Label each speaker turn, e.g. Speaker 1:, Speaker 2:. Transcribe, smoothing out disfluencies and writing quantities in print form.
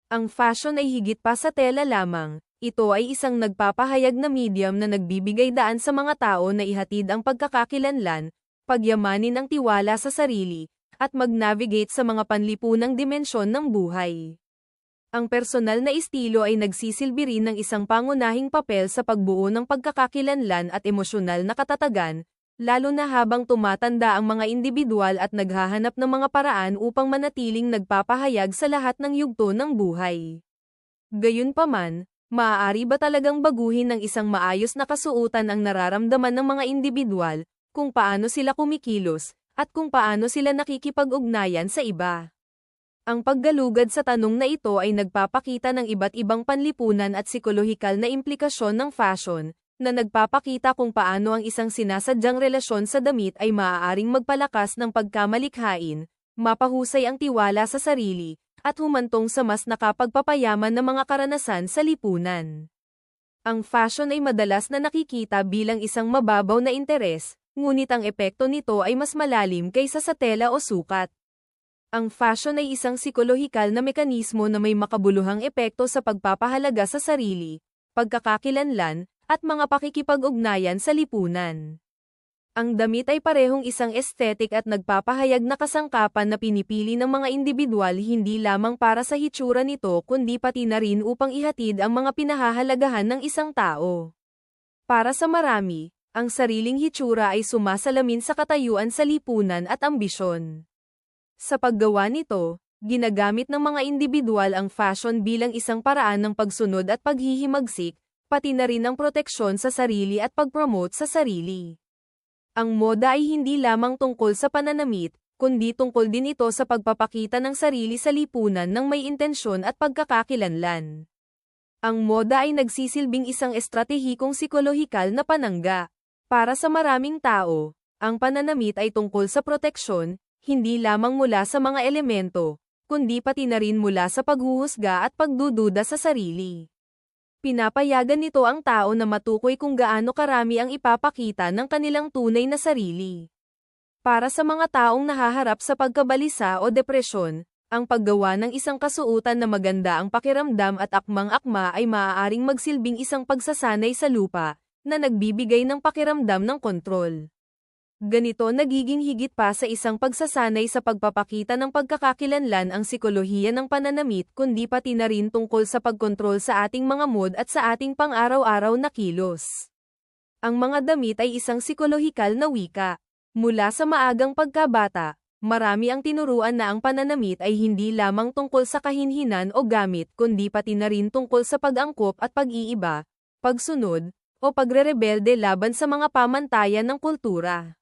Speaker 1: Ang fashion ay higit pa sa tela lamang. Ito ay isang nagpapahayag na medium na nagbibigay daan sa mga tao na ihatid ang pagkakakilanlan, pagyamanin ang tiwala sa sarili, at mag-navigate sa mga panlipunang dimensyon ng buhay. Ang personal na estilo ay nagsisilbi rin ng isang pangunahing papel sa pagbuo ng pagkakakilanlan at emosyonal na katatagan, lalo na habang tumatanda ang mga individual at naghahanap ng mga paraan upang manatiling nagpapahayag sa lahat ng yugto ng buhay. Gayunpaman, maaari ba talagang baguhin ng isang maayos na kasuotan ang nararamdaman ng mga individual, kung paano sila kumikilos, at kung paano sila nakikipag-ugnayan sa iba? Ang paggalugad sa tanong na ito ay nagpapakita ng iba't ibang panlipunan at psikolohikal na implikasyon ng fashion, na nagpapakita kung paano ang isang sinasadyang relasyon sa damit ay maaaring magpalakas ng pagkamalikhain, mapahusay ang tiwala sa sarili, at humantong sa mas nakapagpapayaman na mga karanasan sa lipunan. Ang fashion ay madalas na nakikita bilang isang mababaw na interes, ngunit ang epekto nito ay mas malalim kaysa sa tela o sukat. Ang fashion ay isang psikolohikal na mekanismo na may makabuluhang epekto sa pagpapahalaga sa sarili, pagkakakilanlan, at mga pakikipag-ugnayan sa lipunan. Ang damit ay parehong isang estetik at nagpapahayag na kasangkapan na pinipili ng mga individual hindi lamang para sa hitsura nito kundi pati na rin upang ihatid ang mga pinahahalagahan ng isang tao. Para sa marami, ang sariling hitsura ay sumasalamin sa katayuan sa lipunan at ambisyon. Sa paggawa nito, ginagamit ng mga individual ang fashion bilang isang paraan ng pagsunod at paghihimagsik, pati na rin ang proteksyon sa sarili at pag-promote sa sarili. Ang moda ay hindi lamang tungkol sa pananamit, kundi tungkol din ito sa pagpapakita ng sarili sa lipunan ng may intensyon at pagkakakilanlan. Ang moda ay nagsisilbing isang estratehikong psikolohikal na panangga. Para sa maraming tao, ang pananamit ay tungkol sa proteksyon, hindi lamang mula sa mga elemento, kundi pati na rin mula sa paghuhusga at pagdududa sa sarili. Pinapayagan nito ang tao na matukoy kung gaano karami ang ipapakita ng kanilang tunay na sarili. Para sa mga taong nahaharap sa pagkabalisa o depresyon, ang paggawa ng isang kasuotan na maganda ang pakiramdam at akmang-akma ay maaaring magsilbing isang pagsasanay sa lupa, na nagbibigay ng pakiramdam ng kontrol. Ganito nagiging higit pa sa isang pagsasanay sa pagpapakita ng pagkakakilanlan ang psikolohiya ng pananamit kundi pati na rin tungkol sa pagkontrol sa ating mga mood at sa ating pang-araw-araw na kilos. Ang mga damit ay isang psikolohikal na wika. Mula sa maagang pagkabata, marami ang tinuruan na ang pananamit ay hindi lamang tungkol sa kahinhinan o gamit kundi pati na rin tungkol sa pag-angkop at pag-iiba, pagsunod, o pagrerebelde laban sa mga pamantayan ng kultura.